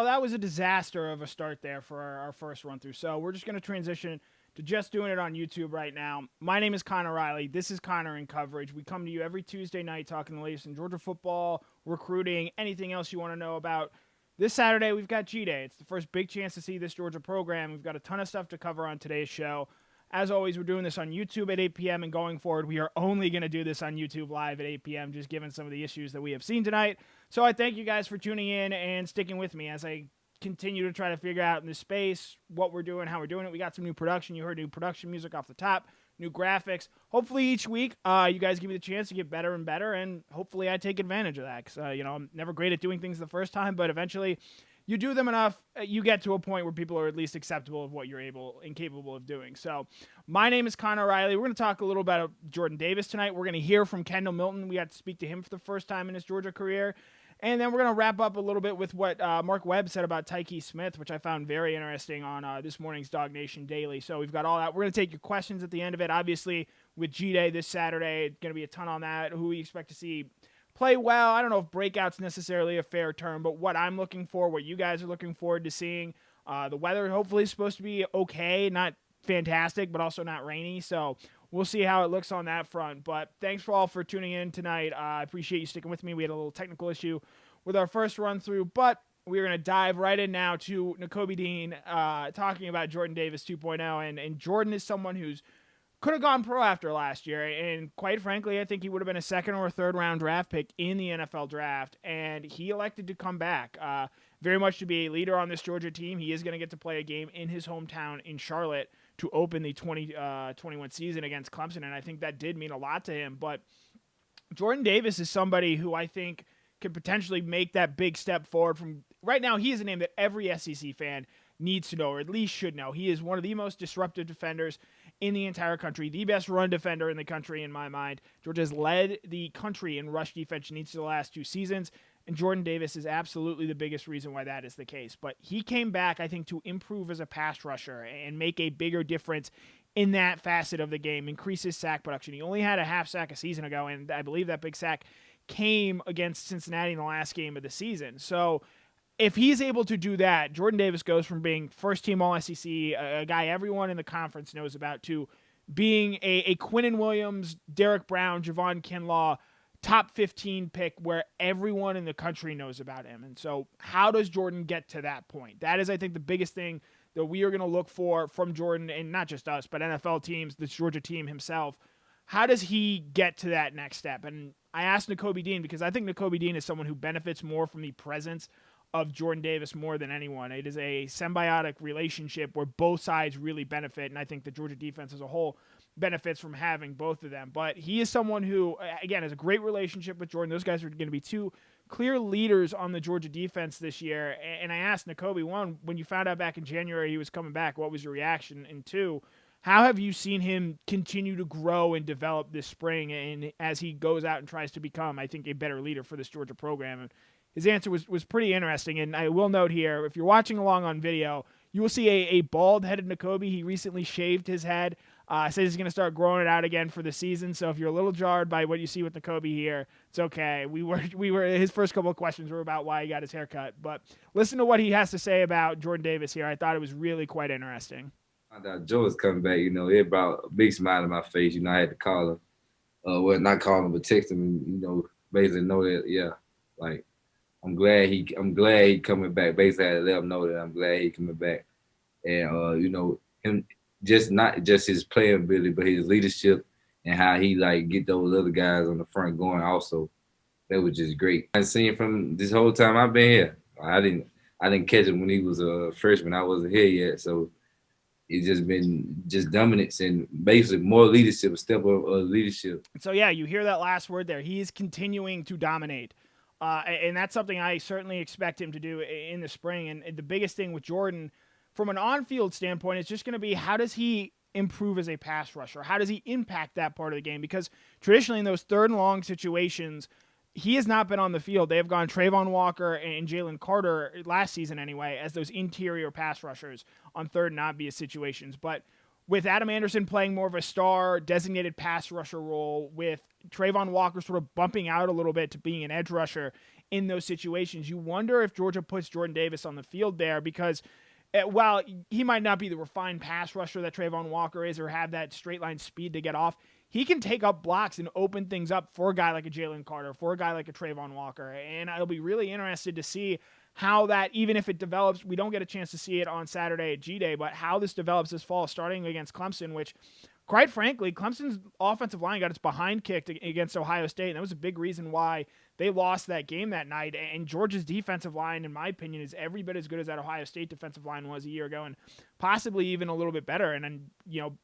that was a disaster of a start there for our first run through. So we're just going to transition to just doing it on YouTube right now. My name is Connor Riley. This is Connor in Coverage. We come to you every Tuesday night talking the latest in Georgia football, recruiting, anything else you want to know about. This Saturday, we've got G-Day. It's the first big chance to see this Georgia program. We've got a ton of stuff to cover on today's show. As always, we're doing this on YouTube at 8 p.m. and going forward, we are only going to do this on YouTube live at 8 p.m., just given some of the issues that we have seen tonight. So I thank you guys for tuning in and sticking with me as I continue to try to figure out in this space what we're doing, how we're doing it. We got some new production. You heard new production music off the top, new graphics. Hopefully each week you guys give me the chance to get better and better, and hopefully I take advantage of that because I'm never great at doing things the first time, but eventually you do them enough, you get to a point where people are at least acceptable of what you're able and capable of doing. So my name is Connor Riley. We're going to talk a little about Jordan Davis tonight. We're going to hear from KENDALL MILTON. We got to speak to him for the first time in his Georgia career. And then we're going to wrap up a little bit with what Mark WEBB said about TYKEE Smith, which I found very interesting on this morning's Dog Nation Daily. So we've got all that. We're going to take your questions at the end of it. Obviously, with G-Day this Saturday, it's going to be a ton on that. Who we expect to see play well. I don't know if breakout's necessarily a fair term, but what I'm looking for, what you guys are looking forward to seeing. The weather hopefully is supposed to be okay, not fantastic, but also not rainy. So we'll see how it looks on that front. But thanks for all for tuning in tonight. I appreciate you sticking with me. We had a little technical issue with our first run through, but we're going to dive right in now to Nakobe Dean talking about Jordan Davis 2.0. And Jordan is someone who's could have gone pro after last year, and quite frankly, I think he would have been a second or a third round draft pick in the NFL draft, and he elected to come back very much to be a leader on this Georgia team. He is going to get to play a game in his hometown in Charlotte to open the 2021 season against Clemson, and I think that did mean a lot to him. But Jordan Davis is somebody who I think could potentially make that big step forward. From right now, he is a name that every SEC fan needs to know, or at least should know. He is one of the most disruptive defenders in the entire country, the best run defender in the country in my mind. Georgia's led the country in rush defense in each of the last 2 seasons, and Jordan Davis is absolutely the biggest reason why that is the case. But he came back, I think, to improve as a pass rusher and make a bigger difference in that facet of the game, increase his sack production. He only had a half sack a season ago, and I believe that big sack came against Cincinnati in the last game of the season. So if he's able to do that, Jordan Davis goes from being first-team All-SEC, a guy everyone in the conference knows about, to being a Quinnen Williams, Derek Brown, Javon Kinlaw, top 15 pick where everyone in the country knows about him. And so how does Jordan get to that point? That is, I think, the biggest thing that we are going to look for from Jordan, and not just us, but NFL teams, the Georgia team himself. How does he get to that next step? And I asked Nakobe Dean because I think Nakobe Dean is someone who benefits more from the presence of Jordan Davis more than anyone. It is a symbiotic relationship where both sides really benefit, and I think the Georgia defense as a whole benefits from having both of them. But he is someone who, again, has a great relationship with Jordan. Those guys are going to be two clear leaders on the Georgia defense this year. And I asked Nakobe, one, when you found out back in January he was coming back, what was your reaction? And two, how have you seen him continue to grow and develop this spring and as he goes out and tries to become, I think, a better leader for this Georgia program? And his answer was pretty interesting, and I will note here, if you're watching along on video, you will see a bald-headed Nakobe. He recently shaved his head. Says he's going to start growing it out again for the season, so if you're a little jarred by what you see with Nakobe here, it's okay. We were his first couple of questions were about why he got his hair cut, but listen to what he has to say about Jordan Davis here. I thought it was really quite interesting. I thought Joe was coming back, it brought a big smile to my face. I had to call him. Well, not call him, but text him and, basically know that, yeah, like, I'm glad he coming back. Basically, I had to let him know that I'm glad he coming back. And, him just not just his playing ability, but his leadership and how he, get those other guys on the front going also. That was just great. I've seen from this whole time I've been here. I didn't catch him when he was a freshman. I wasn't here yet. So it's just been dominance and basically more leadership, a step of leadership. So, yeah, you hear that last word there. He is continuing to dominate. And that's something I certainly expect him to do in the spring. And the biggest thing with Jordan, from an on-field standpoint, is just going to be how does he improve as a pass rusher? How does he impact that part of the game? Because traditionally in those third and long situations, he has not been on the field. They have gone Trayvon Walker and Jalen Carter last season anyway as those interior pass rushers on third and obvious situations. But with Adam Anderson playing more of a star designated pass rusher role, with Trayvon Walker sort of bumping out a little bit to being an edge rusher in those situations. You wonder if Georgia puts Jordan Davis on the field there because while he might not be the refined pass rusher that Trayvon Walker is or have that straight line speed to get off, he can take up blocks and open things up for a guy like a Jalen Carter, for a guy like a Trayvon Walker. And I'll be really interested to see how that, even if it develops, we don't get a chance to see it on Saturday at G-Day, but how this develops this fall, starting against Clemson, which, quite frankly, Clemson's offensive line got its behind kicked against Ohio State, and that was a big reason why they lost that game that night. And Georgia's defensive line, in my opinion, is every bit as good as that Ohio State defensive line was a year ago, and possibly even a little bit better. And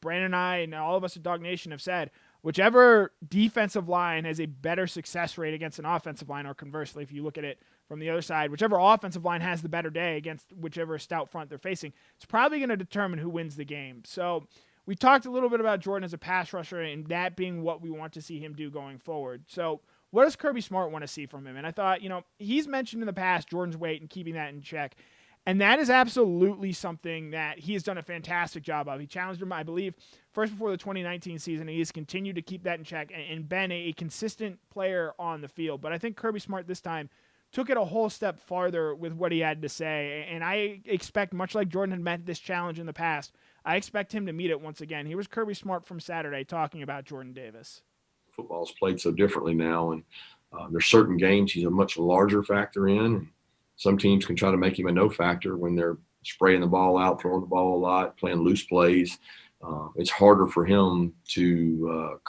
Brandon and I and all of us at Dog Nation have said, whichever defensive line has a better success rate against an offensive line, or conversely, if you look at it from the other side, whichever offensive line has the better day against whichever stout front they're facing, it's probably going to determine who wins the game. So we talked a little bit about Jordan as a pass rusher and that being what we want to see him do going forward. So what does Kirby Smart want to see from him? And I thought, he's mentioned in the past Jordan's weight and keeping that in check. And that is absolutely something that he has done a fantastic job of. He challenged him, I believe, first before the 2019 season. He has continued to keep that in check and been a consistent player on the field. But I think Kirby Smart this time took it a whole step farther with what he had to say. And I expect, much like Jordan had met this challenge in the past, I expect him to meet it once again. Here was Kirby Smart from Saturday talking about Jordan Davis. Football's played so differently now, and there's certain games he's a much larger factor in. And some teams can try to make him a no factor when they're spraying the ball out, throwing the ball a lot, playing loose plays. It's harder for him to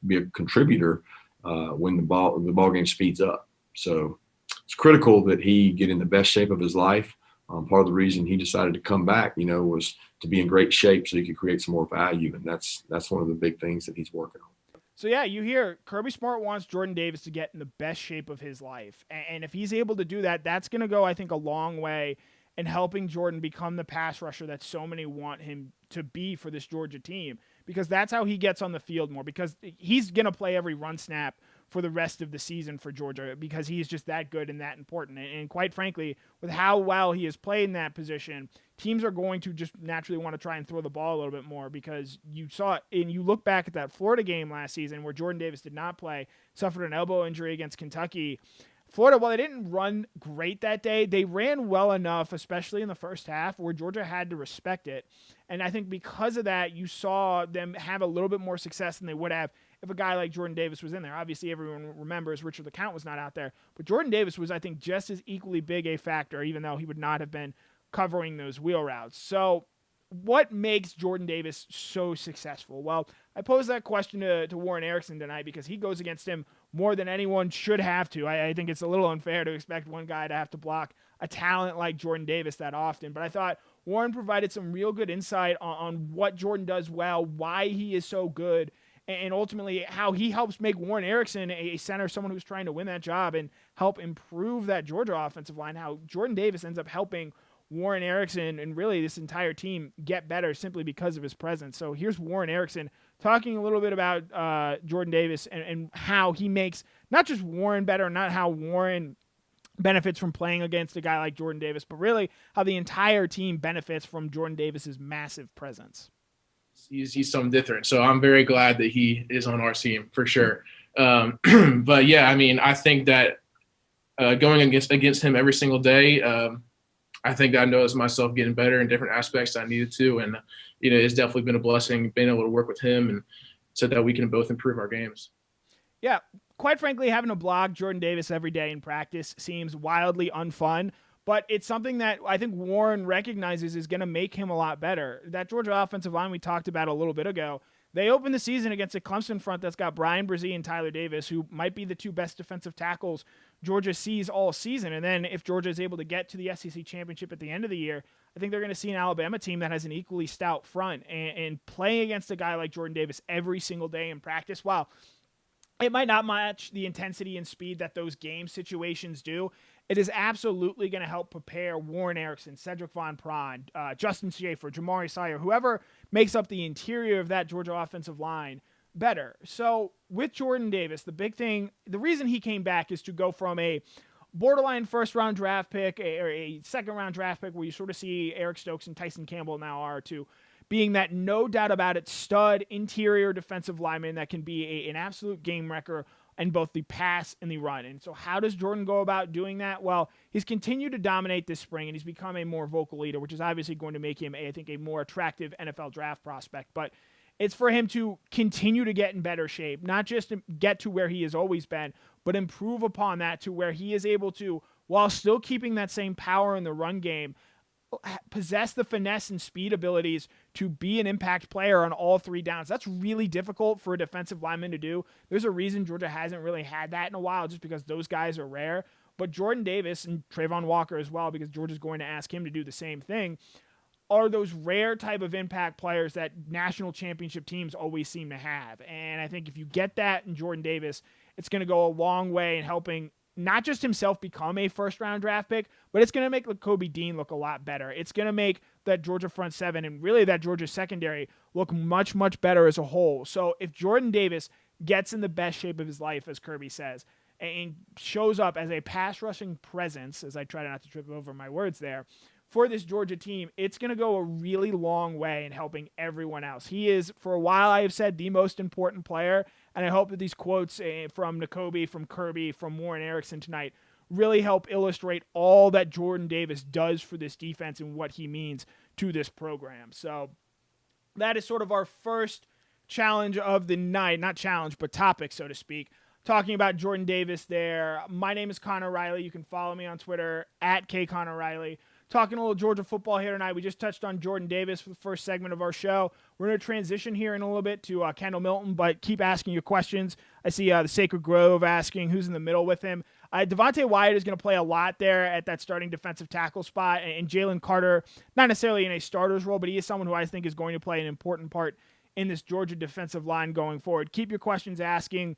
be a contributor when the ball game speeds up. So it's critical that he get in the best shape of his life. Part of the reason he decided to come back, was to be in great shape so he could create some more value. And that's one of the big things that he's working on. So, yeah, you hear Kirby Smart wants Jordan Davis to get in the best shape of his life. And if he's able to do that, that's going to go, I think, a long way in helping Jordan become the pass rusher that so many want him to be for this Georgia team, because that's how he gets on the field more, because he's going to play every run snap for the rest of the season for Georgia because he's just that good and that important. And quite frankly, with how well he has played in that position, teams are going to just naturally want to try and throw the ball a little bit more, because you saw it, and you look back at that Florida game last season where Jordan Davis did not play, suffered an elbow injury against Kentucky. Florida, while they didn't run great that day, they ran well enough, especially in the first half, where Georgia had to respect it. And I think because of that, you saw them have a little bit more success than they would have if a guy like Jordan Davis was in there. Obviously, everyone remembers Richard LeCounte was not out there, but Jordan Davis was, I think, just as equally big a factor, even though he would not have been covering those wheel routes. So what makes Jordan Davis so successful? Well, I posed that question to Warren Erickson tonight because he goes against him more than anyone should have to. I think it's a little unfair to expect one guy to have to block a talent like Jordan Davis that often, but I thought Warren provided some real good insight on what Jordan does well, why he is so good, and ultimately how he helps make Warren Erickson a center, someone who's trying to win that job and help improve that Georgia offensive line, how Jordan Davis ends up helping Warren Erickson and really this entire team get better simply because of his presence. So here's Warren Erickson talking a little bit about Jordan Davis and how he makes not just Warren better, not how Warren benefits from playing against a guy like Jordan Davis, but really how the entire team benefits from Jordan Davis's massive presence. He's something different. So I'm very glad that he is on our team for sure. But yeah, I mean, I think that going against him every single day, I think I noticed myself getting better in different aspects I needed to. And, it's definitely been a blessing being able to work with him and so that we can both improve our games. Yeah, quite frankly, having to block Jordan Davis every day in practice seems wildly unfun, but it's something that I think Warren recognizes is going to make him a lot better. That Georgia offensive line we talked about a little bit ago, they opened the season against a Clemson front that's got Brian Brzee and Tyler Davis, who might be the two best defensive tackles Georgia sees all season. And then if Georgia is able to get to the SEC championship at the end of the year, I think they're going to see an Alabama team that has an equally stout front. And playing against a guy like Jordan Davis every single day in practice, while it might not match the intensity and speed that those game situations do, it is absolutely going to help prepare Warren Erickson, Cedric Von Pron, Justin Schaefer, Jamari Sire, whoever makes up the interior of that Georgia offensive line better. So with Jordan Davis, the big thing, the reason he came back is to go from a borderline first-round draft pick or a second-round draft pick where you sort of see Eric Stokes and Tyson Campbell now are, to being that no doubt about it stud interior defensive lineman that can be an absolute game wrecker in both the pass and the run. And so how does Jordan go about doing that? Well, he's continued to dominate this spring, and he's become a more vocal leader, which is obviously going to make him, I think, a more attractive NFL draft prospect. But it's for him to continue to get in better shape, not just get to where he has always been, but improve upon that to where he is able to, while still keeping that same power in the run game, possess the finesse and speed abilities to be an impact player on all three downs. That's really difficult for a defensive lineman to do. There's a reason Georgia hasn't really had that in a while, just because those guys are rare. But Jordan Davis and Trayvon Walker as well, because Georgia's going to ask him to do the same thing, are those rare type of impact players that national championship teams always seem to have. And I think if you get that in Jordan Davis, it's going to go a long way in helping not just himself become a first-round draft pick, but it's going to make Kobe Dean look a lot better. It's going to make that Georgia front seven and really that Georgia secondary look much, much better as a whole. So if Jordan Davis gets in the best shape of his life, as Kirby says, and shows up as a pass-rushing presence, as I try not to trip over my words there, for this Georgia team, it's going to go a really long way in helping everyone else. He is, for a while, I have said, the most important player, and I hope that these quotes from Nakobe, from Kirby, from Warren Erickson tonight really help illustrate all that Jordan Davis does for this defense and what he means to this program. So that is sort of our first challenge of the night. Not challenge, but topic, so to speak. Talking about Jordan Davis there. My name is Connor Riley. You can follow me on Twitter at @KConnorRiley. Talking a little Georgia football here tonight. We just touched on Jordan Davis for the first segment of our show. We're going to transition here in a little bit to Kendall Milton, but keep asking your questions. I see the Sacred Grove asking who's in the middle with him. Devontae Wyatt is going to play a lot there at that starting defensive tackle spot, and Jalen Carter, not necessarily in a starter's role, but he is someone who I think is going to play an important part in this Georgia defensive line going forward. Keep your questions asking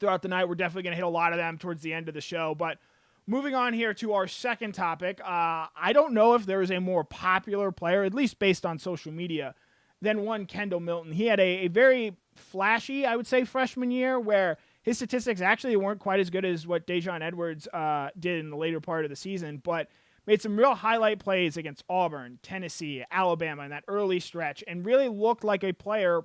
throughout the night. We're definitely going to hit a lot of them towards the end of the show, but moving on here to our second topic, I don't know if there is a more popular player, at least based on social media, than one Kendall Milton. He had a very flashy, I would say, freshman year where his statistics actually weren't quite as good as what Dejon Edwards did in the later part of the season, but made some real highlight plays against Auburn, Tennessee, Alabama in that early stretch, and really looked like a player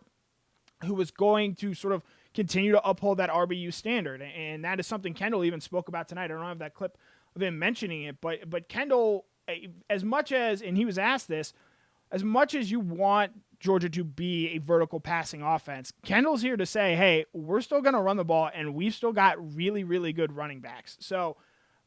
who was going to sort of continue to uphold that RBU standard. And that is something Kendall even spoke about tonight. I don't have that clip of him mentioning it, but Kendall, as much as, and he was asked this, as much as you want Georgia to be a vertical passing offense, Kendall's here to say, hey, we're still going to run the ball, and we've still got really, really good running backs. So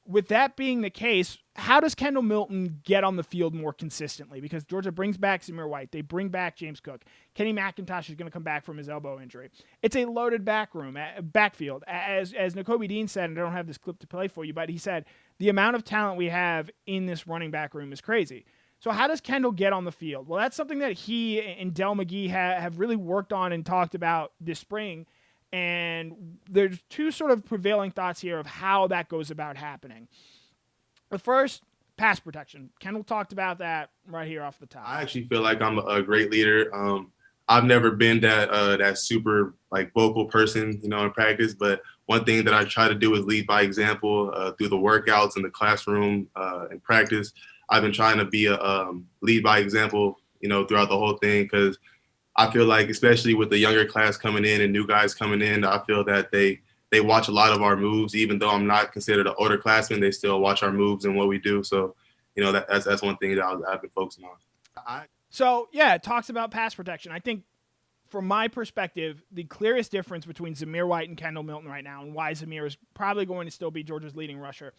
with that being the case, how does Kendall Milton get on the field more consistently? Because Georgia brings back Zamir White. They bring back James Cook. Kenny McIntosh is going to come back from his elbow injury. It's a loaded backfield. As Nakobe Dean said, and I don't have this clip to play for you, but he said, the amount of talent we have in this running back room is crazy. So how does Kendall get on the field? Well, that's something that he and Del McGee have really worked on and talked about this spring. And there's two sort of prevailing thoughts here of how that goes about happening. The first, pass protection. Kendall talked about that right here off the top. I actually feel like I'm a great leader. I've never been that super like vocal person, in practice. But one thing that I try to do is lead by example through the workouts in the classroom and practice. I've been trying to be a lead by example, throughout the whole thing, because I feel like, especially with the younger class coming in and new guys coming in, I feel that they watch a lot of our moves. Even though I'm not considered an older classman, they still watch our moves and what we do. So, that's one thing that I've been focusing on. So, yeah, it talks about pass protection. I think, from my perspective, the clearest difference between Zamir White and Kendall Milton right now, and why Zamir is probably going to still be Georgia's leading rusher,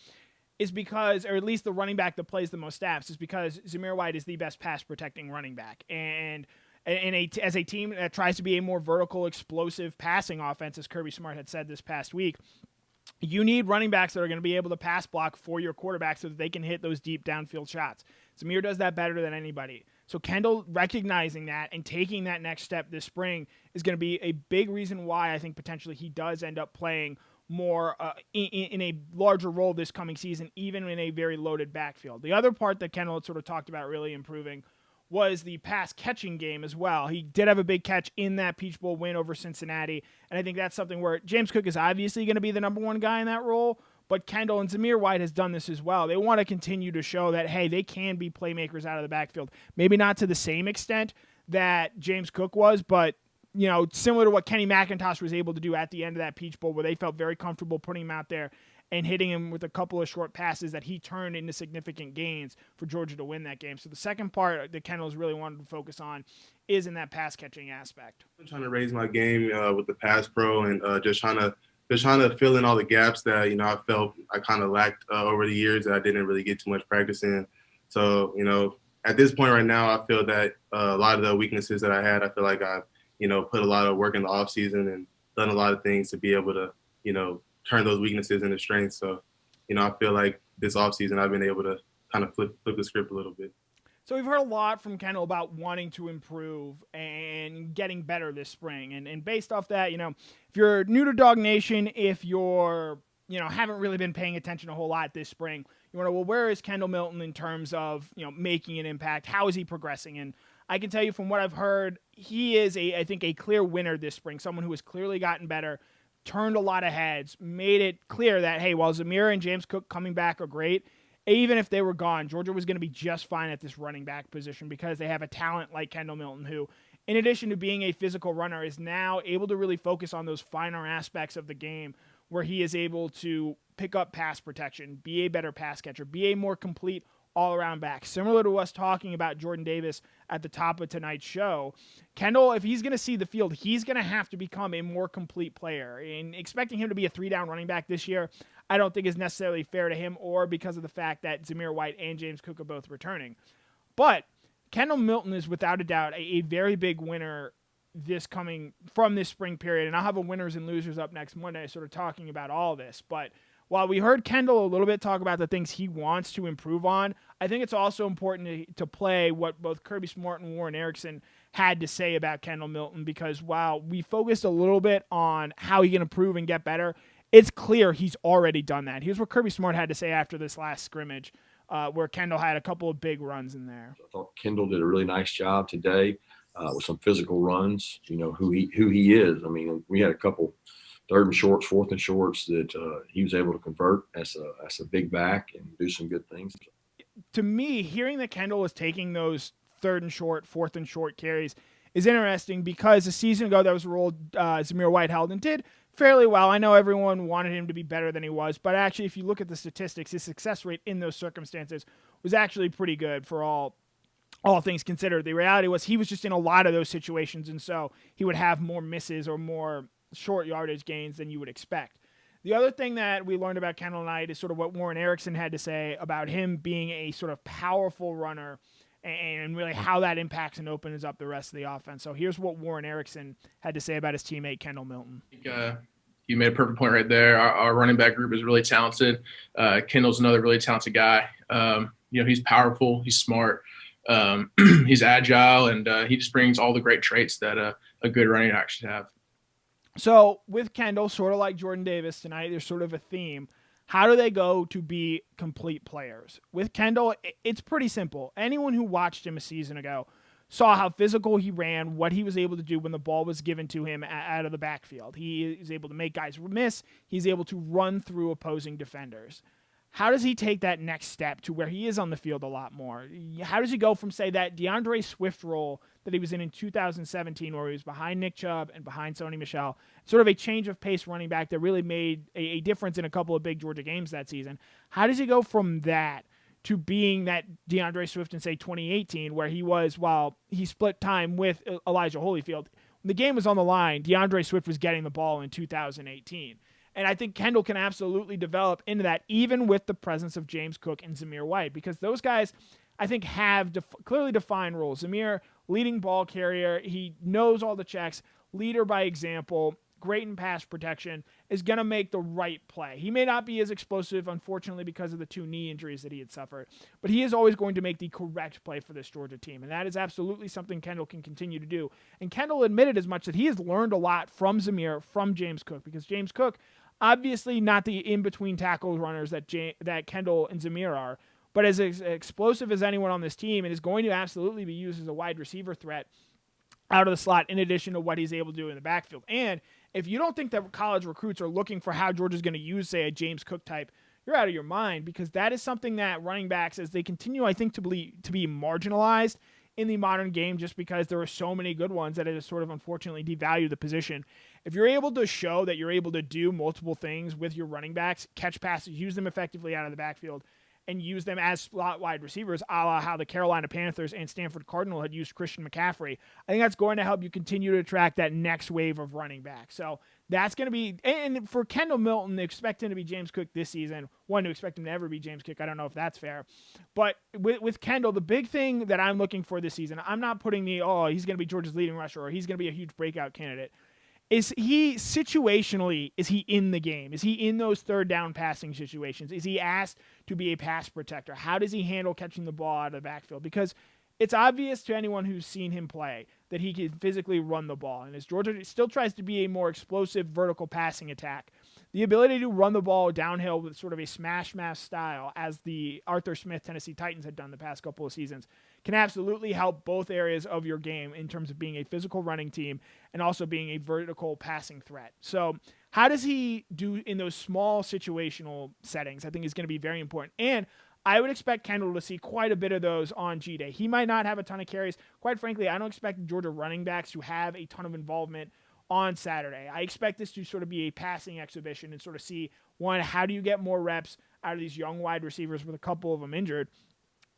is because, or at least the running back that plays the most snaps, is because Zamir White is the best pass protecting running back. And as a team that tries to be a more vertical, explosive passing offense, as Kirby Smart had said this past week, you need running backs that are going to be able to pass block for your quarterback so that they can hit those deep downfield shots. Zamir does that better than anybody. So Kendall recognizing that and taking that next step this spring is going to be a big reason why I think potentially he does end up playing more in a larger role this coming season, even in a very loaded backfield. The other part that Kendall had sort of talked about really improving was the pass catching game as well. He did have a big catch in that Peach Bowl win over Cincinnati, and I think that's something where James Cook is obviously going to be the number one guy in that role, but Kendall and Zamir White has done this as well. They want to continue to show that, hey, they can be playmakers out of the backfield. Maybe not to the same extent that James Cook was, but similar to what Kenny McIntosh was able to do at the end of that Peach Bowl, where they felt very comfortable putting him out there and hitting him with a couple of short passes that he turned into significant gains for Georgia to win that game. So the second part that Kendall's really wanted to focus on is in that pass catching aspect. I'm trying to raise my game with the pass pro and just trying to fill in all the gaps that, I felt I kind of lacked over the years that I didn't really get too much practice in. So, at this point right now, I feel that a lot of the weaknesses that I had, I feel like I've, put a lot of work in the off season and done a lot of things to be able to, turn those weaknesses into strengths. So, I feel like this off season I've been able to kind of flip the script a little bit. So we've heard a lot from Kendall about wanting to improve and getting better this spring. And based off that, if you're new to Dog Nation, if you're, haven't really been paying attention a whole lot this spring, you want to, well, where is Kendall Milton in terms of, making an impact? How is he progressing? And I can tell you from what I've heard, he is I think a clear winner this spring, someone who has clearly gotten better, turned a lot of heads, made it clear that, hey, while Zamir and James Cook coming back are great, even if they were gone, Georgia was going to be just fine at this running back position because they have a talent like Kendall Milton who, in addition to being a physical runner, is now able to really focus on those finer aspects of the game where he is able to pick up pass protection, be a better pass catcher, be a more complete all-around back. Similar to us talking about Jordan Davis at the top of tonight's show, Kendall, if he's going to see the field, he's going to have to become a more complete player. And expecting him to be a 3-down running back this year, I don't think is necessarily fair to him or because of the fact that Zamir White and James Cook are both returning. But Kendall Milton is without a doubt a very big winner from this spring period. And I'll have a winners and losers up next Monday sort of talking about all this. But while we heard Kendall a little bit talk about the things he wants to improve on, I think it's also important to play what both Kirby Smart and Warren Erickson had to say about Kendall Milton, because while we focused a little bit on how he can improve and get better, it's clear he's already done that. Here's what Kirby Smart had to say after this last scrimmage, where Kendall had a couple of big runs in there. I thought Kendall did a really nice job today with some physical runs, who he is. I mean, we had a couple third and shorts, fourth and shorts that he was able to convert as a big back and do some good things. To me, hearing that Kendall is taking those third and short, fourth and short carries is interesting because a season ago that was a role Zamir White held and did fairly well. I know everyone wanted him to be better than he was, but actually if you look at the statistics, his success rate in those circumstances was actually pretty good for all things considered. The reality was he was just in a lot of those situations, and so he would have more misses or more short yardage gains than you would expect. The other thing that we learned about Kendall tonight is sort of what Warren Erickson had to say about him being a sort of powerful runner and really how that impacts and opens up the rest of the offense. So here's what Warren Erickson had to say about his teammate, Kendall Milton. You made a perfect point right there. Our running back group is really talented. Kendall's another really talented guy. He's powerful. He's smart. He's agile, and he just brings all the great traits that a good running back should have. So with Kendall, sort of like Jordan Davis tonight, there's sort of a theme. How do they go to be complete players? With Kendall, it's pretty simple. Anyone who watched him a season ago saw how physical he ran, what he was able to do when the ball was given to him out of the backfield. He is able to make guys miss. He's able to run through opposing defenders. How does he take that next step to where he is on the field a lot more? How does he go from, say, that DeAndre Swift role that he was in 2017 where he was behind Nick Chubb and behind Sony Michel, sort of a change of pace running back that really made a difference in a couple of big Georgia games that season? How does he go from that to being that DeAndre Swift in, say, 2018 where he was, while he split time with Elijah Holyfield, when the game was on the line, DeAndre Swift was getting the ball in 2018. And I think Kendall can absolutely develop into that, even with the presence of James Cook and Zamir White, because those guys, I think, have clearly defined roles. Zamir, leading ball carrier, he knows all the checks, leader by example, great in pass protection, is going to make the right play. He may not be as explosive, unfortunately, because of the 2 knee injuries that he had suffered, but he is always going to make the correct play for this Georgia team, and that is absolutely something Kendall can continue to do. And Kendall admitted as much that he has learned a lot from Zamir, from James Cook, because James Cook, obviously not the in-between tackle runners that Kendall and Zamir are, but as explosive as anyone on this team, and is going to absolutely be used as a wide receiver threat out of the slot in addition to what he's able to do in the backfield. And if you don't think that college recruits are looking for how Georgia's going to use, say, a James Cook type, you're out of your mind, because that is something that running backs, as they continue, I think, to be marginalized in the modern game just because there are so many good ones that it has sort of unfortunately devalued the position. If you're able to show that you're able to do multiple things with your running backs, catch passes, use them effectively out of the backfield, and use them as slot wide receivers, a la how the Carolina Panthers and Stanford Cardinal had used Christian McCaffrey, I think that's going to help you continue to attract that next wave of running back. So that's going to be, and for Kendall Milton, they expect him to be James Cook this season. One, to expect him to ever be James Cook, I don't know if that's fair. But with Kendall, the big thing that I'm looking for this season, I'm not putting he's going to be Georgia's leading rusher or he's going to be a huge breakout candidate. Is he situationally, is he in the game? Is he in those third down passing situations? Is he asked to be a pass protector? How does he handle catching the ball out of the backfield? Because it's obvious to anyone who's seen him play that he can physically run the ball. And as Georgia still tries to be a more explosive vertical passing attack, the ability to run the ball downhill with sort of a smash mouth style, as the Arthur Smith Tennessee Titans had done the past couple of seasons, can absolutely help both areas of your game in terms of being a physical running team and also being a vertical passing threat. So how does he do in those small situational settings? I think is going to be very important. And I would expect Kendall to see quite a bit of those on G-Day. He might not have a ton of carries. Quite frankly, I don't expect Georgia running backs to have a ton of involvement on Saturday. I expect this to sort of be a passing exhibition and sort of see, one, how do you get more reps out of these young wide receivers with a couple of them injured?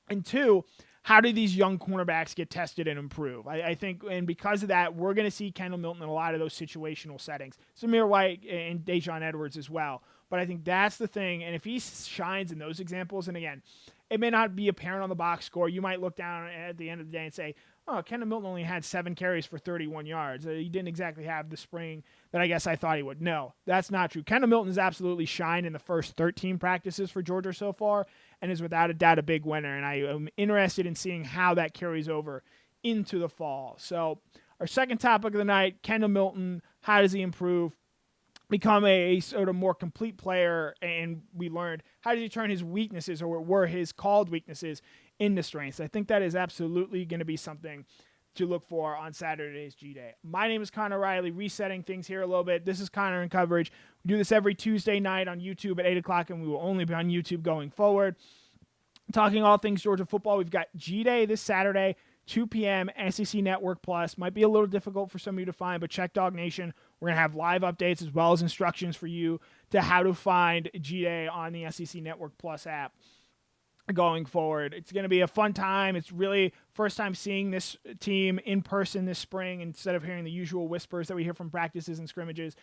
And two, how do these young cornerbacks get tested and improve? I think, and because of that, we're going to see Kendall Milton in a lot of those situational settings. Samir White and Dejon Edwards as well. But I think that's the thing. And if he shines in those examples, and again, it may not be apparent on the box score. You might look down at the end of the day and say, oh, Kendall Milton only had 7 carries for 31 yards. He didn't exactly have the spring that I guess I thought he would. No, that's not true. Kendall Milton has absolutely shined in the first 13 practices for Georgia so far and is without a doubt a big winner. And I am interested in seeing how that carries over into the fall. So our second topic of the night, Kendall Milton, how does he improve? Become a sort of more complete player, and we learned how does he turn his weaknesses, or what were his called weaknesses, into strengths. I think that is absolutely going to be something to look for on Saturday's G-Day. My name is Connor Riley, resetting things here a little bit. This is Connor in Coverage. We do this every Tuesday night on YouTube at 8 o'clock, and we will only be on YouTube going forward. Talking all things Georgia football, we've got G-Day this Saturday, 2 p.m., SEC Network Plus. Might be a little difficult for some of you to find, but check Dog Nation. We're going to have live updates as well as instructions for you to how to find G-Day on the SEC Network Plus app going forward. It's going to be a fun time. It's really first time seeing this team in person this spring instead of hearing the usual whispers that we hear from practices and scrimmages.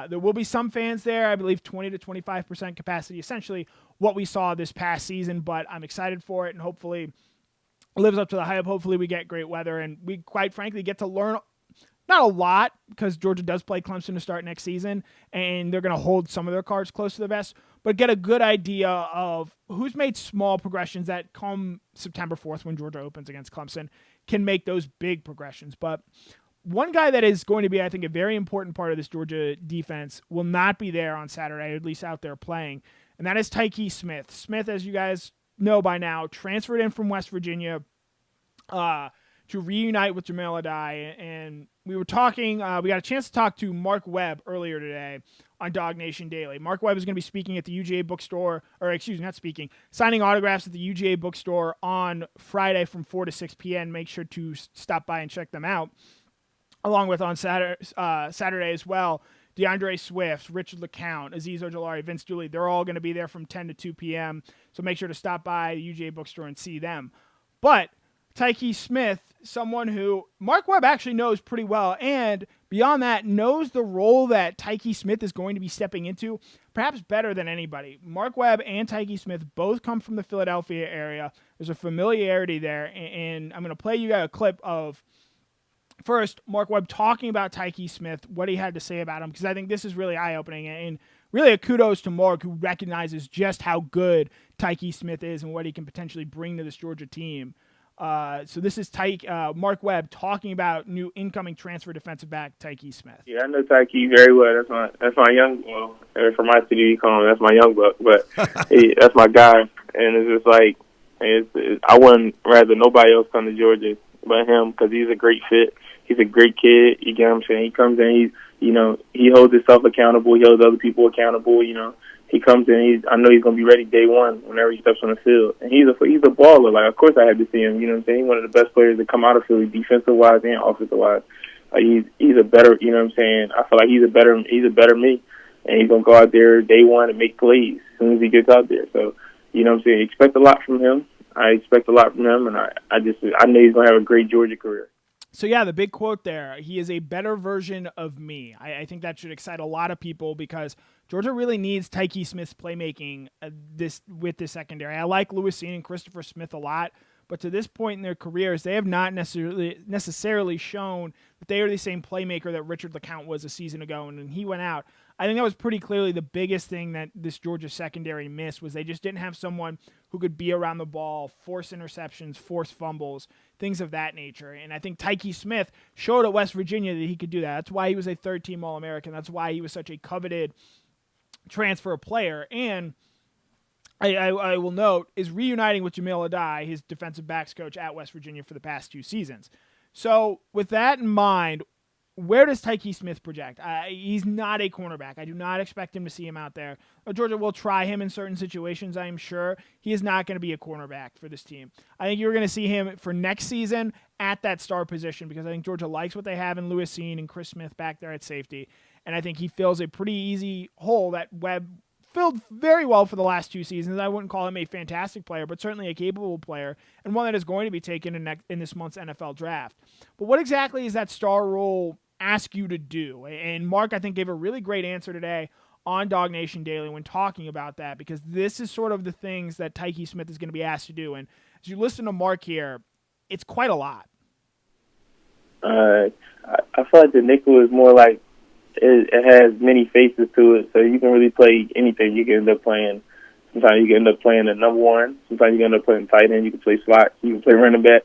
There will be some fans there, I believe 20 to 25% capacity, essentially what we saw this past season, but I'm excited for it, and hopefully lives up to the hype. Hopefully we get great weather, and we quite frankly get to learn not a lot, because Georgia does play Clemson to start next season, and they're going to hold some of their cards close to the vest, but get a good idea of who's made small progressions that come September 4th when Georgia opens against Clemson can make those big progressions. But one guy that is going to be, I think, a very important part of this Georgia defense will not be there on Saturday, or at least out there playing, and that is TYKEE Smith. Smith, as you guys know by now, transferred in from West Virginia to reunite with Jamil Adai, and we were talking, we got a chance to talk to Mark Webb earlier today on Dog Nation Daily. Mark Webb is going to be speaking at the UGA bookstore, signing autographs at the UGA bookstore on Friday from 4 to 6 p.m. Make sure to stop by and check them out. Along with on Saturday as well, DeAndre Swift, Richard LeCount, Azeez Ojulari, Vince Dooley, they're all going to be there from 10 to 2 p.m. So make sure to stop by the UGA bookstore and see them. But TYKEE Smith, someone who Mark Webb actually knows pretty well, and beyond that, knows the role that TYKEE Smith is going to be stepping into perhaps better than anybody. Mark Webb and TYKEE Smith both come from the Philadelphia area. There's a familiarity there, and I'm going to play you guys a clip of, first, Mark Webb talking about TYKEE Smith, what he had to say about him, because I think this is really eye-opening, and really a kudos to Mark, who recognizes just how good TYKEE Smith is and what he can potentially bring to this Georgia team. So this is Mark Webb talking about new incoming transfer defensive back TYKEE Smith. Yeah, I know TYKEE very well. That's my young. Well, for my city, you call him, that's my young buck, but that's my guy. And it's just like I wouldn't rather nobody else come to Georgia but him, because he's a great fit. He's a great kid. You get what I'm saying? He comes in, he holds himself accountable. He holds other people accountable. he comes in. I know he's gonna be ready day one whenever he steps on the field. And he's a baller. Like, of course I had to see him. You know what I'm saying? He's one of the best players to come out of Philly, defensive wise and offensive wise. He's a better. You know what I'm saying? I feel like he's a better me, and he's gonna go out there day one and make plays as soon as he gets out there. So, you know what I'm saying? Expect a lot from him. I expect a lot from him, and I know he's gonna have a great Georgia career. So, yeah, the big quote there, he is a better version of me. I think that should excite a lot of people because Georgia really needs TYKEE Smith's playmaking with this secondary. I like Lewis Cine and Christopher Smith a lot, but to this point in their careers, they have not necessarily shown that they are the same playmaker that Richard LeCounte was a season ago, and when he went out, I think that was pretty clearly the biggest thing that this Georgia secondary missed was they just didn't have someone who could be around the ball, force interceptions, force fumbles, things of that nature. And I think TYKEE Smith showed at West Virginia that he could do that. That's why he was a third-team All-American. That's why he was such a coveted transfer player. And I will note, is reuniting with Jamil Adai, his defensive backs coach at West Virginia for the past 2 seasons. So with that in mind, where does TYKEE Smith project? He's not a cornerback. I do not expect him to see him out there. Georgia will try him in certain situations, I am sure. He is not going to be a cornerback for this team. I think you're going to see him for next season at that star position because I think Georgia likes what they have in Lewis Cine and Chris Smith back there at safety. And I think he fills a pretty easy hole that Webb filled very well for the last 2 seasons. I wouldn't call him a fantastic player, but certainly a capable player and one that is going to be taken in this month's NFL draft. But what exactly is that star role ask you to do? And Mark, I think, gave a really great answer today on Dog Nation Daily when talking about that, because this is sort of the things that TYKEE Smith is going to be asked to do. And as you listen to Mark here, it's quite a lot. I feel like the nickel is more like it has many faces to it, so you can really play anything. You can end up playing. Sometimes you can end up playing the number one. Sometimes you can end up playing tight end. You can play slots. You can play running back.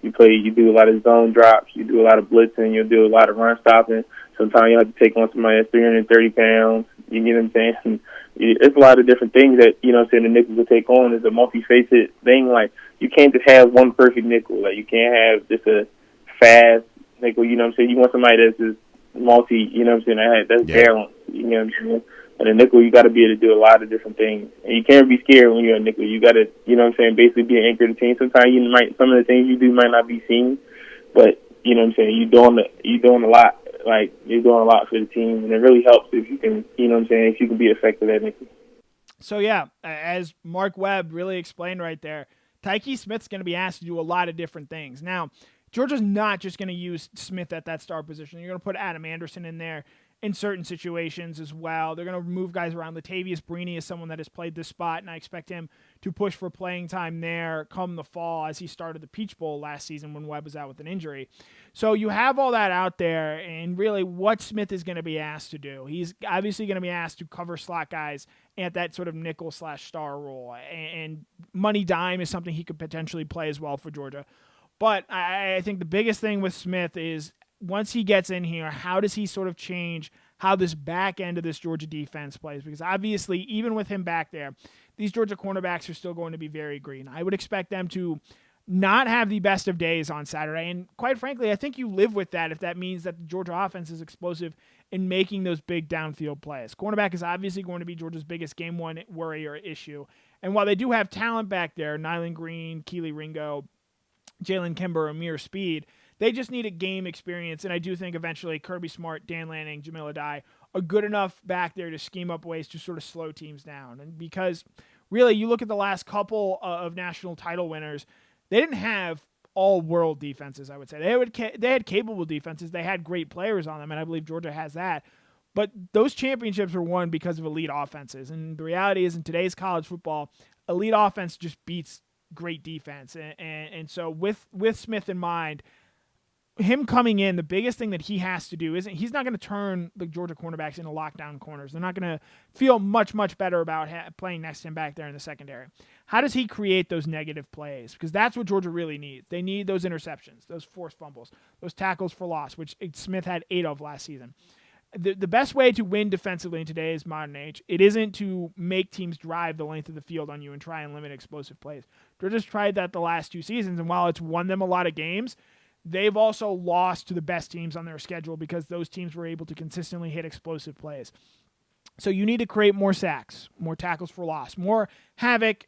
You do a lot of zone drops. You do a lot of blitzing. You do a lot of run stopping. Sometimes you have to take on somebody that's 330 pounds. You get what I'm saying? It's a lot of different things that, you know what I'm saying, the nickel will take on. It's a multifaceted thing. Like, you can't just have one perfect nickel. Like, you can't have just a fast nickel. You know what I'm saying? You want somebody that's just multi, you know what I'm saying, that's balanced. You know what I'm saying? And a nickel, you got to be able to do a lot of different things. And you can't be scared when you're a nickel. You got to, you know what I'm saying, basically be an anchor to the team. Sometimes some of the things you do might not be seen, but, you know what I'm saying, you're doing a lot. Like, you're doing a lot for the team, and it really helps if you can, you know what I'm saying, if you can be effective at nickel. So, yeah, as Mark Webb really explained right there, TYKEE Smith's going to be asked to do a lot of different things. Now, Georgia's not just going to use Smith at that star position. You're going to put Adam Anderson in there in certain situations as well. They're going to move guys around. Latavius Brini is someone that has played this spot, and I expect him to push for playing time there come the fall as he started the Peach Bowl last season when Webb was out with an injury. So you have all that out there, and really what Smith is going to be asked to do. He's obviously going to be asked to cover slot guys at that sort of nickel/star role, and money dime is something he could potentially play as well for Georgia. But I think the biggest thing with Smith is once he gets in here, how does he sort of change how this back end of this Georgia defense plays? Because obviously, even with him back there, these Georgia cornerbacks are still going to be very green. I would expect them to not have the best of days on Saturday. And quite frankly, I think you live with that if that means that the Georgia offense is explosive in making those big downfield plays. Cornerback is obviously going to be Georgia's biggest game one worry or issue. And while they do have talent back there, Nyland Green, Keely Ringo, Jalen Kimber, Amir Speed, they just need a game experience, and I do think eventually Kirby Smart, Dan Lanning, Jamil Adai are good enough back there to scheme up ways to sort of slow teams down. And because really you look at the last couple of national title winners, they didn't have all-world defenses, I would say. They had capable defenses. They had great players on them, and I believe Georgia has that. But those championships were won because of elite offenses. And the reality is in today's college football, elite offense just beats great defense. And so with Smith in mind, him coming in, the biggest thing that he has to do isn't he's not going to turn the Georgia cornerbacks into lockdown corners. They're not going to feel much, much better about playing next to him back there in the secondary. How does he create those negative plays? Because that's what Georgia really needs. They need those interceptions, those forced fumbles, those tackles for loss, which Smith had 8 of last season. The best way to win defensively in today's modern age, it isn't to make teams drive the length of the field on you and try and limit explosive plays. Georgia's tried that the last 2 seasons, and while it's won them a lot of games, they've also lost to the best teams on their schedule because those teams were able to consistently hit explosive plays. So you need to create more sacks, more tackles for loss, more havoc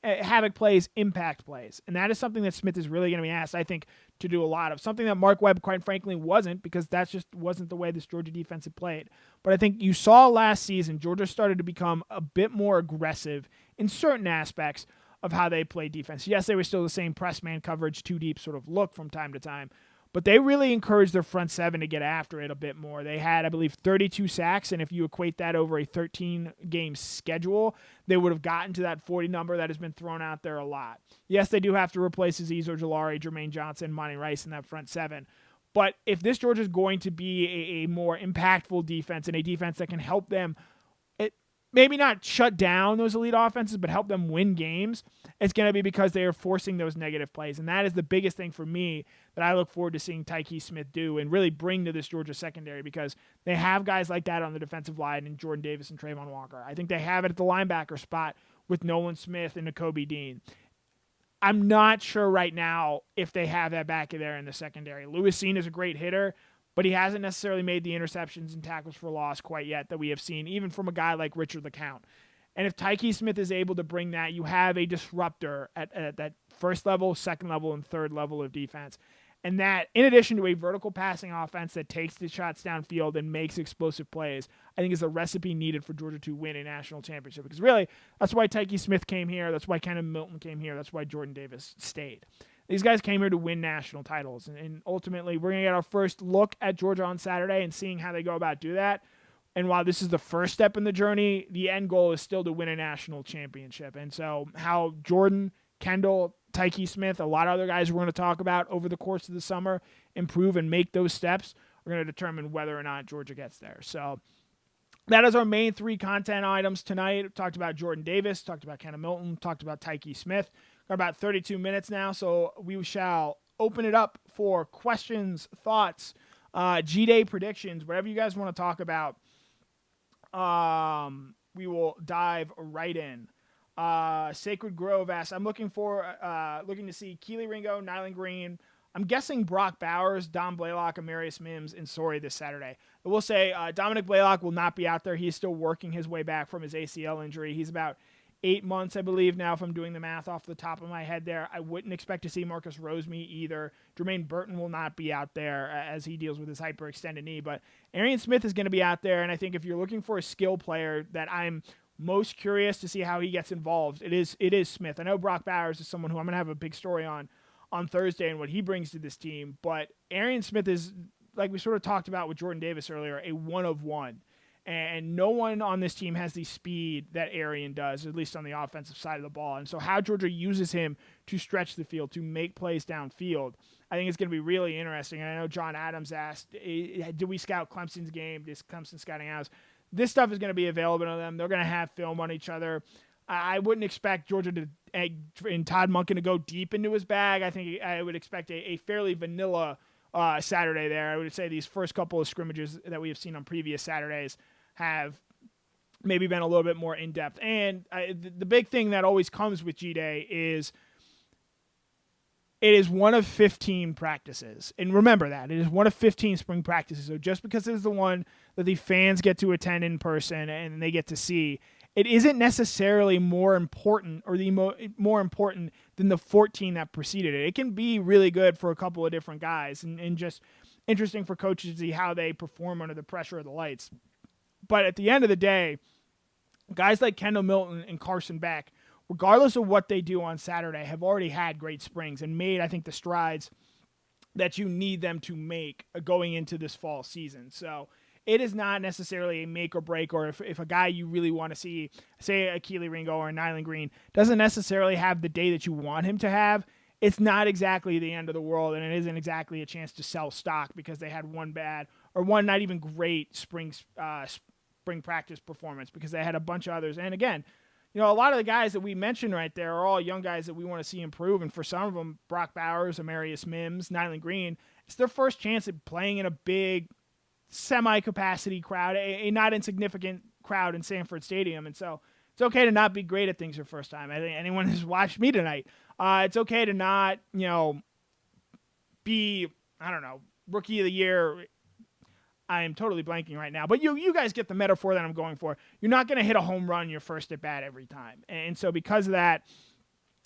plays, impact plays. And that is something that Smith is really going to be asked, I think, to do a lot of. Something that Mark Webb, quite frankly, wasn't, because that just wasn't the way this Georgia defense had played. But I think you saw last season, Georgia started to become a bit more aggressive in certain aspects of how they play defense. Yes, they were still the same press man coverage, two deep sort of look from time to time, but they really encouraged their front seven to get after it a bit more. They had, I believe, 32 sacks, and if you equate that over a 13-game schedule, they would have gotten to that 40 number that has been thrown out there a lot. Yes, they do have to replace Azeez Ojulari, Jermaine Johnson, Monty Rice in that front seven, but if this Georgia is going to be a more impactful defense and a defense that can help them maybe not shut down those elite offenses, but help them win games, it's going to be because they are forcing those negative plays. And that is the biggest thing for me that I look forward to seeing TYKEE Smith do and really bring to this Georgia secondary, because they have guys like that on the defensive line in Jordan Davis and Trayvon Walker. I think they have it at the linebacker spot with Nolan Smith and Nakobe Dean. I'm not sure right now if they have that back there in the secondary. Lewis Seen is a great hitter, but he hasn't necessarily made the interceptions and tackles for loss quite yet that we have seen, even from a guy like Richard LeCount. And if TYKEE Smith is able to bring that, you have a disruptor at that first level, second level, and third level of defense. And that, in addition to a vertical passing offense that takes the shots downfield and makes explosive plays, I think is the recipe needed for Georgia to win a national championship. Because really, that's why TYKEE Smith came here. That's why Kendall Milton came here. That's why Jordan Davis stayed. These guys came here to win national titles, and ultimately we're going to get our first look at Georgia on Saturday and seeing how they go about do that. And while this is the first step in the journey, the end goal is still to win a national championship. And so how Jordan, Kendall, TYKEE Smith, a lot of other guys we're going to talk about over the course of the summer, improve and make those steps, are going to determine whether or not Georgia gets there. So that is our main three content items tonight. We talked about Jordan Davis, talked about Kendall Milton, talked about TYKEE Smith. Got about 32 minutes now, so we shall open it up for questions, thoughts, G-Day predictions, whatever you guys want to talk about. We will dive right in. Sacred Grove asks, I'm looking to see Keely Ringo, Nyland Green. I'm guessing Brock Bowers, Dom Blaylock, Amarius Mims, and Sori this Saturday. I will say Dominic Blaylock will not be out there. He is still working his way back from his ACL injury. He's about 8 months, I believe, now, if I'm doing the math off the top of my head there. I wouldn't expect to see Marcus Rosemead either. Jermaine Burton will not be out there as he deals with his hyperextended knee. But Arian Smith is going to be out there, and I think if you're looking for a skill player that I'm most curious to see how he gets involved, it is Smith. I know Brock Bowers is someone who I'm going to have a big story on Thursday and what he brings to this team. But Arian Smith is, like we sort of talked about with Jordan Davis earlier, a one of one. And no one on this team has the speed that Arian does, at least on the offensive side of the ball. And so how Georgia uses him to stretch the field, to make plays downfield, I think it's going to be really interesting. And I know John Adams asked, did we scout Clemson's game? Is Clemson scouting ours? This stuff is going to be available to them. They're going to have film on each other. I wouldn't expect Georgia and Todd Monken to go deep into his bag. I think I would expect a fairly vanilla Saturday there. I would say these first couple of scrimmages that we have seen on previous Saturdays have maybe been a little bit more in-depth. And the big thing that always comes with G-Day is it is one of 15 practices. And remember that. It is one of 15 spring practices. So just because it is the one that the fans get to attend in person and they get to see, it isn't necessarily more important or more important than the 14 that preceded it. It can be really good for a couple of different guys and just interesting for coaches to see how they perform under the pressure of the lights. But at the end of the day, guys like Kendall Milton and Carson Beck, regardless of what they do on Saturday, have already had great springs and made, I think, the strides that you need them to make going into this fall season. So it is not necessarily a make or break, or if a guy you really want to see, say a Keely Ringo or a Nyland Green, doesn't necessarily have the day that you want him to have, it's not exactly the end of the world, and it isn't exactly a chance to sell stock because they had one bad or one not even great spring practice performance, because they had a bunch of others. And again, you know, a lot of the guys that we mentioned right there are all young guys that we want to see improve. And for some of them, Brock Bowers, Amarius Mims, Nyland Green, it's their first chance at playing in a big semi-capacity crowd, a not insignificant crowd in Sanford Stadium. And so it's okay to not be great at things your first time. I think anyone who's watched me tonight, it's okay to not, you know, be, I don't know, rookie of the year. I am totally blanking right now, but you guys get the metaphor that I'm going for. You're not going to hit a home run your first at bat every time. And so because of that,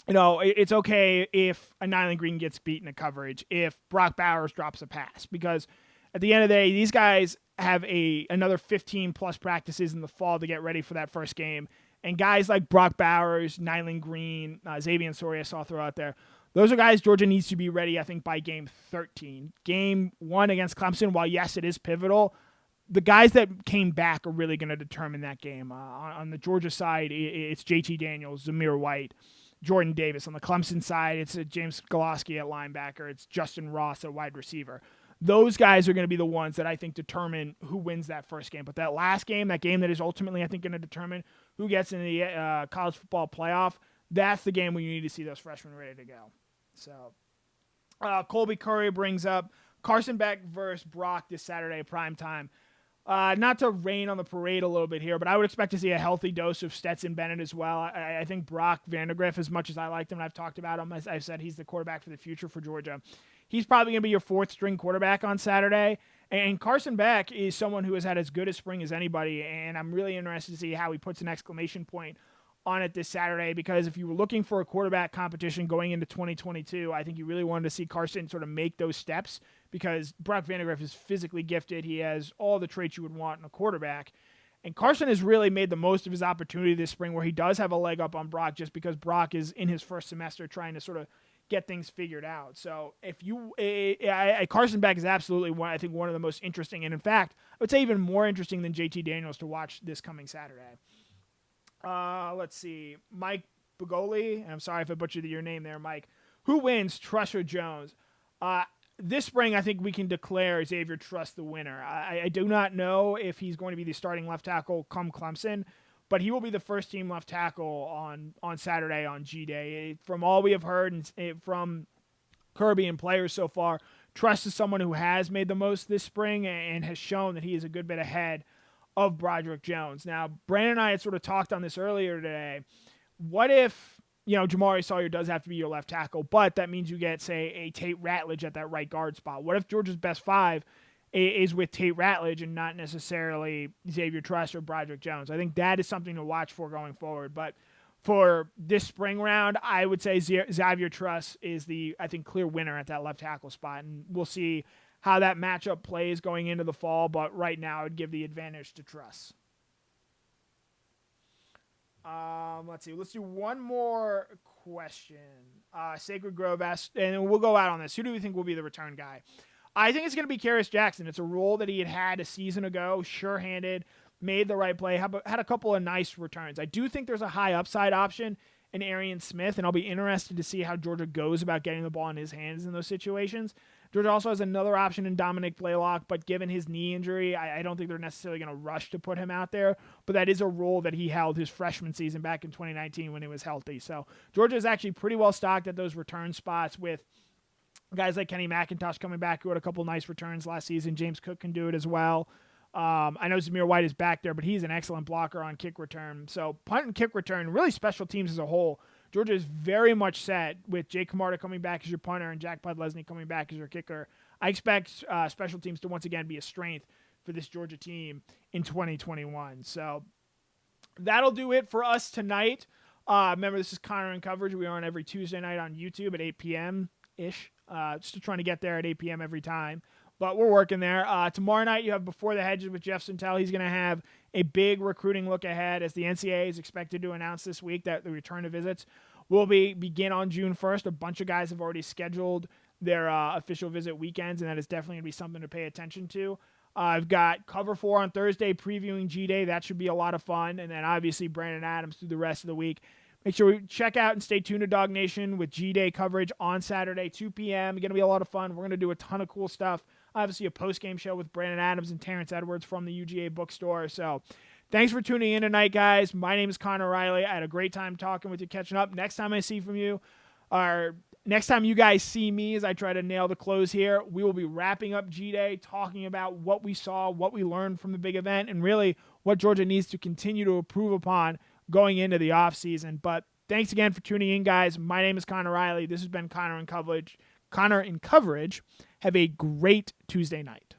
it's okay if a Nyland Green gets beat in a coverage, if Brock Bowers drops a pass, because at the end of the day, these guys have another 15 plus practices in the fall to get ready for that first game. And guys like Brock Bowers, Nyland Green, Xavier Soria, I saw throw out there, those are guys Georgia needs to be ready, I think, by game 13. Game 1 against Clemson, while yes, it is pivotal, the guys that came back are really going to determine that game. On the Georgia side, it's JT Daniels, Zamir White, Jordan Davis. On the Clemson side, it's James Goloski at linebacker. It's Justin Ross at wide receiver. Those guys are going to be the ones that I think determine who wins that first game. But that last game, that game that is ultimately, I think, going to determine who gets in the college football playoff, that's the game where you need to see those freshmen ready to go. So, Colby Curry brings up Carson Beck versus Brock this Saturday primetime. Not to rain on the parade a little bit here, but I would expect to see a healthy dose of Stetson Bennett as well. I think Brock Vandagriff, as much as I liked him and I've talked about him, as I've said, he's the quarterback for the future for Georgia. He's probably going to be your fourth string quarterback on Saturday. And Carson Beck is someone who has had as good a spring as anybody, and I'm really interested to see how he puts an exclamation point on it this Saturday, because if you were looking for a quarterback competition going into 2022, I think you really wanted to see Carson sort of make those steps, because Brock Vandagriff is physically gifted. He has all the traits you would want in a quarterback. And Carson has really made the most of his opportunity this spring, where he does have a leg up on Brock just because Brock is in his first semester trying to sort of get things figured out. So if you, Carson Beck is absolutely one of the most interesting, and in fact, I would say even more interesting than JT Daniels to watch this coming Saturday. Let's see. Mike Bugoli, and I'm sorry if I butchered your name there, Mike. Who wins, Truss or Jones? This spring, I think we can declare Xavier Truss the winner. I do not know if he's going to be the starting left tackle come Clemson, but he will be the first team left tackle on Saturday on G-Day. From all we have heard and from Kirby and players so far, Truss is someone who has made the most this spring and has shown that he is a good bit ahead of Broderick Jones. Now, Brandon and I had sort of talked on this earlier today. What if, Jamari Sawyer does have to be your left tackle, but that means you get, say, a Tate Ratledge at that right guard spot? What if Georgia's best five is with Tate Ratledge and not necessarily Xavier Truss or Broderick Jones? I think that is something to watch for going forward. But for this spring round, I would say Xavier Truss is the, I think, clear winner at that left tackle spot, and we'll see how that matchup plays going into the fall, but right now I would give the advantage to Truss. Let's see. Let's do one more question. Sacred Grove asked, and we'll go out on this. Who do we think will be the return guy? I think it's going to be Karis Jackson. It's a role that he had a season ago, sure-handed, made the right play, had a couple of nice returns. I do think there's a high upside option in Arian Smith, and I'll be interested to see how Georgia goes about getting the ball in his hands in those situations. Georgia also has another option in Dominic Blaylock, but given his knee injury, I don't think they're necessarily going to rush to put him out there. But that is a role that he held his freshman season back in 2019 when he was healthy. So Georgia is actually pretty well stocked at those return spots with guys like Kenny McIntosh coming back, who had a couple nice returns last season. James Cook can do it as well. I know Zamir White is back there, but he's an excellent blocker on kick return. So punt and kick return, really special teams as a whole, Georgia is very much set with Jake Camarda coming back as your punter and Jack Podlesny coming back as your kicker. I expect special teams to once again be a strength for this Georgia team in 2021. So that'll do it for us tonight. Remember, this is Connor in Coverage. We are on every Tuesday night on YouTube at 8 p.m.-ish. Still trying to get there at 8 p.m. every time. But we're working there. Tomorrow night, you have Before the Hedges with Jeff Sentell. He's going to have a big recruiting look ahead, as the NCAA is expected to announce this week that the return of visits will begin on June 1st. A bunch of guys have already scheduled their official visit weekends, and that is definitely going to be something to pay attention to. I've got Cover 4 on Thursday previewing G-Day. That should be a lot of fun. And then obviously Brandon Adams through the rest of the week. Make sure we check out and stay tuned to Dog Nation with G-Day coverage on Saturday, 2 p.m. It's going to be a lot of fun. We're going to do a ton of cool stuff. Obviously, a post-game show with Brandon Adams and Terrence Edwards from the UGA bookstore. So thanks for tuning in tonight, guys. My name is Connor Riley. I had a great time talking with you, catching up. Next time I see from you, or next time you guys see me as I try to nail the close here, we will be wrapping up G-Day, talking about what we saw, what we learned from the big event, and really what Georgia needs to continue to improve upon going into the offseason. But thanks again for tuning in, guys. My name is Connor Riley. This has been Connor in Coverage. Have a great Tuesday night.